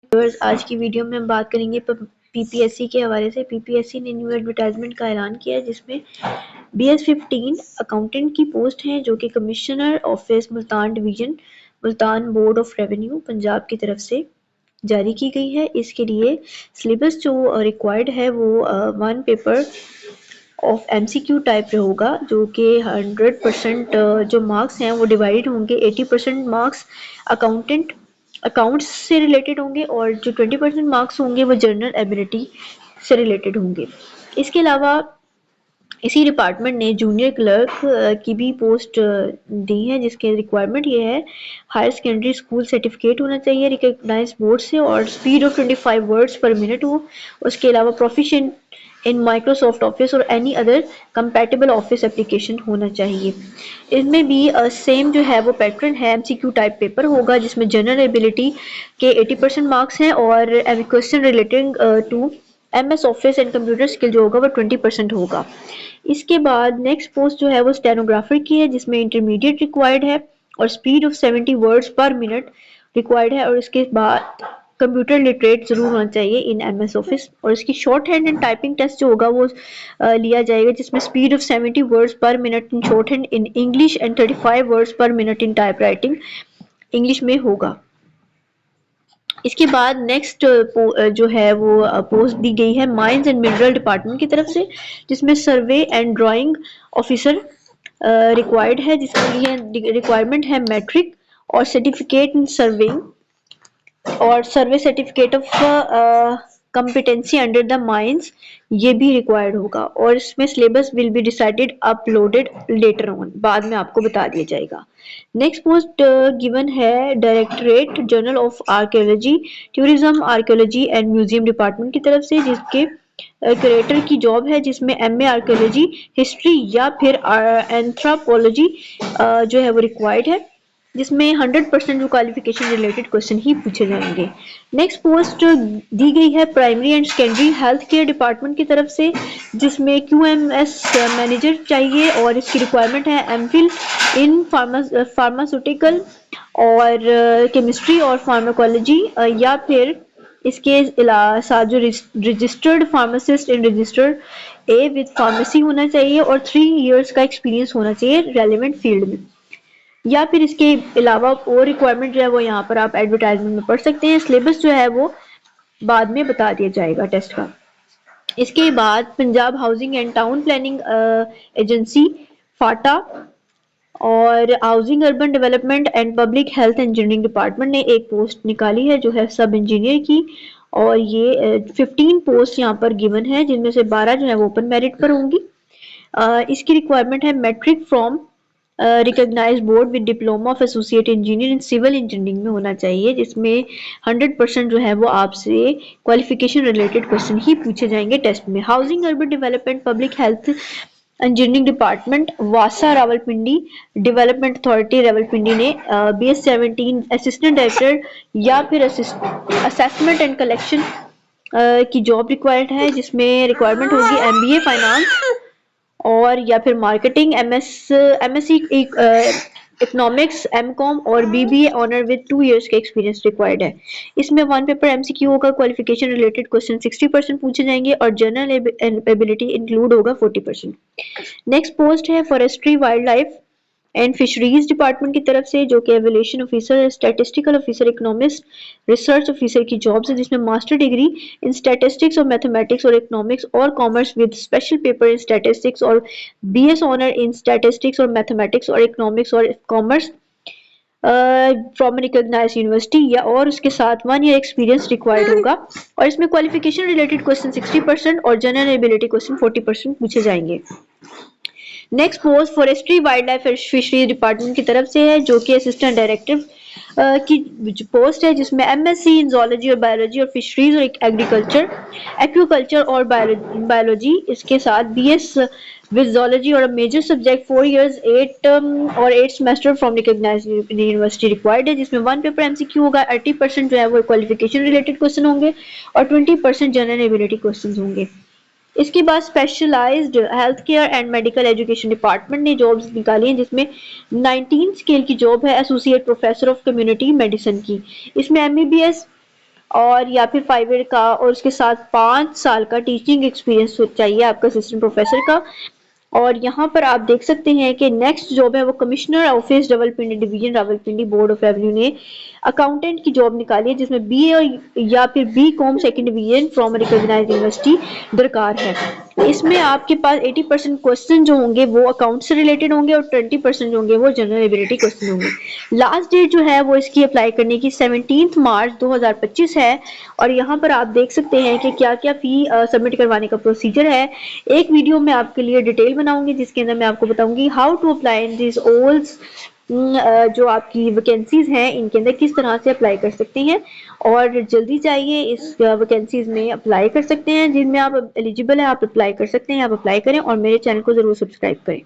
Viewers, आज की video में हम बात करेंगे पीपीएससी के हवाले से। पीपीएससी ने न्यू एडवर्टाइजमेंट का ऐलान किया है जिसमें BS15 अकाउंटेंट की पोस्ट है जो कि commissioner office Multan division, Multan board of revenue Punjab की तरफ से जारी की गई है। इसके लिए सिलेबस जो रिक्वायर्ड है वो 1 पेपर ऑफ MCQ टाइप होगा जो कि 100% जो मार्क्स हैं वो डिवाइडेड होंगे। 80% मार्क्स अकाउंट्स से रिलेटेड होंगे और जो 20% मार्क्स होंगे वो जनरल एबिलिटी से रिलेटेड होंगे। इसके अलावा इसी डिपार्टमेंट ने जूनियर क्लर्क की भी पोस्ट दी है जिसके रिक्वायरमेंट ये है हायर सेकेंडरी स्कूल सर्टिफिकेट होना चाहिए रिकग्नाइज बोर्ड से और speed of 25 words per minute हो। उसके अलावा प्रोफिशिएंट इन माइक्रोसॉफ्ट ऑफिस और any other compatible office application होना चाहिए। इसमें भी सेम जो है वो पैटर्न है, MCQ टाइप पेपर होगा जिसमें जनरल एबिलिटी के 80% मार्क्स हैं और question relating to MS office and computer skill जो होगा वो 20% होगा। इसके बाद नेक्स्ट पोस्ट जो है वो स्टेनोग्राफर की है जिसमें इंटरमीडिएट रिक्वायर्ड है और speed of 70 words per minute required है और इसके बाद कंप्यूटर लिटरेट जरूर होना चाहिए इन MS ऑफिस और इसकी shorthand and typing test जो होगा वो लिया जाएगा जिसमें speed of 70 words per minute in shorthand in English and 35 words per minute in typewriting English में होगा। इसके बाद नेक्स्ट जो है वो पोस्ट दी गई है माइंस एंड मिनरल डिपार्टमेंट की तरफ से जिसमें survey and drawing officer required है जिसके लिए रिक्वायरमेंट है मैट्रिक और सर्टिफिकेट इन सर्वेइंग और survey certificate of competency under the mines ये भी रिक्वायर्ड होगा और इसमें syllabus will be decided uploaded later on, बाद में आपको बता दिया जाएगा। नेक्स्ट पोस्ट गिवन है directorate general of archaeology, tourism, archaeology and museum department की तरफ से जिसके क्यूरेटर की जॉब है जिसमें MA आर्कियोलॉजी, हिस्ट्री या फिर एंथ्रोपोलॉजी जो है वो रिक्वायर्ड है जिसमें 100% जो क्वालिफिकेशन रिलेटेड क्वेश्चन ही पूछे जाएंगे। नेक्स्ट पोस्ट दी गई है primary and secondary health care department की तरफ से जिसमें QMS मैनेजर चाहिए और इसकी रिक्वायरमेंट है MPhil इन फार्मास्यूटिकल और केमिस्ट्री और फार्माकोलॉजी या फिर इसके साथ जो registered pharmacist in registered A with pharmacy होना चाहिए और 3 इयर्स का एक्सपीरियंस होना चाहिए रेलेवेंट फील्ड में। या फिर इसके अलावा और रिक्वायरमेंट जो है वो यहाँ पर आप एडवर्टाइजमेंट में पढ़ सकते हैं। सिलेबस जो है वो बाद में बता दिया जाएगा टेस्ट का। इसके बाद Punjab housing and town planning agency FATA और housing urban development and public health engineering department ने एक पोस्ट निकाली है जो है सब इंजीनियर की और ये 15 पोस्ट यहाँ पर गिवन है जिनमें से 12 जो है वो ओपन मेरिट पर होंगी। इसकी रिक्वायरमेंट है matric from recognise board with diploma of associate engineer in civil engineering में होना चाहिए जिसमें 100% जो है वो आपसे क्वालिफिकेशन रिलेटेड क्वेश्चन ही पूछे जाएंगे टेस्ट में। Housing urban development public health engineering department वासा रावलपिंडी डेवलपमेंट अथॉरिटी रावलपिंडी ने BS17 असिस्टेंट डायरेक्टर या फिर असेसमेंट एंड कलेक्शन की जॉब रिक्वायर्ड है जिसमें रिक्वायरमेंट होगी MBA फाइनेंस और या फिर मार्केटिंग, MSc इकोनॉमिक्स, MCOM और BBA ऑनर विद 2 इयर्स का एक्सपीरियंस रिक्वायर्ड है। इसमें 1 पेपर MCQ होगा, क्वालिफिकेशन रिलेटेड क्वेश्चन 60% पूछे जाएंगे और जनरल एबिलिटी इंक्लूड होगा 40%। नेक्स्ट पोस्ट है forestry, wild life and fisheries department की तरफ से जो कि evaluation officer, statistical officer, economist, research officer की जॉब्स है जिसमें मास्टर डिग्री इन स्टैटिस्टिक्स और मैथमेटिक्स और इकोनॉमिक्स और commerce with special paper in statistics और BS ऑनर इन स्टैटिस्टिक्स और मैथमेटिक्स और इकोनॉमिक्स और कॉमर्स फ्रॉम रिकॉग्नाइज्ड यूनिवर्सिटी या और उसके साथ 1 ईयर एक्सपीरियंस रिक्वायर्ड होगा और इसमें क्वालिफिकेशन रिलेटेड क्वेश्चन 60% और जनरल एबिलिटी क्वेश्चन 40% पूछे जाएंगे। Next post forestry, wild life and fisheries department की तरफ से है जो कि असिस्टेंट डायरेक्टर की पोस्ट है जिसमें MSc इन जोलॉजी और बायोलॉजी और फिशरीज और एग्रीकल्चर, एक्वाकल्चर और बायोलॉजी इसके साथ BS विद जोलॉजी और major subject 4 years 8 semester from recognised university required है जिसमें 1 पेपर MCQ होगा, 80% जो है वो क्वालिफिकेशन रिलेटेड क्वेश्चन होंगे और 20% जनरल एबिलिटी क्वेश्चन होंगे। इसके बाद specialised health care and medical education department ने जॉब्स निकाली हैं जिसमें 19 स्केल की जॉब है associate professor of community medicine की। इसमें MBBS और या फिर 5 ईयर का, और उसके साथ 5 साल का टीचिंग एक्सपीरियंस चाहिए आपका असिस्टेंट प्रोफेसर का। और यहाँ पर आप देख सकते हैं कि नेक्स्ट जॉब है वो commissioner office Rawalpindi division, Rawalpindi board of revenue ने अकाउंटेंट की जॉब निकाली है, जिसमें बीए या फिर BCom second division from recognised university दरकार है। इसमें आपके पास 80% क्वेश्चन जो होंगे वो अकाउंट से रिलेटेड होंगे और 20% जो होंगे वो जनरल एबिलिटी क्वेश्चन होंगे। लास्ट डेट जो है वो इसकी अप्लाई करने की 17 मार्च 2025 है। और यहाँ पर आप देख सकते हैं कि क्या क्या फी सबमिट करवाने का प्रोसीजर है। एक वीडियो मैं आपके लिए डिटेल बनाऊंगी जिसके अंदर मैं आपको बताऊंगी how to apply in this all, जो आपकी वैकेंसीज हैं इनके अंदर किस तरह से अप्लाई कर सकते हैं। और जल्दी चाहिए इस वैकेंसीज में अप्लाई कर सकते हैं, जिनमें आप एलिजिबल है आप अप्लाई कर सकते हैं, आप अप्लाई करें और मेरे चैनल को जरूर सब्सक्राइब करें।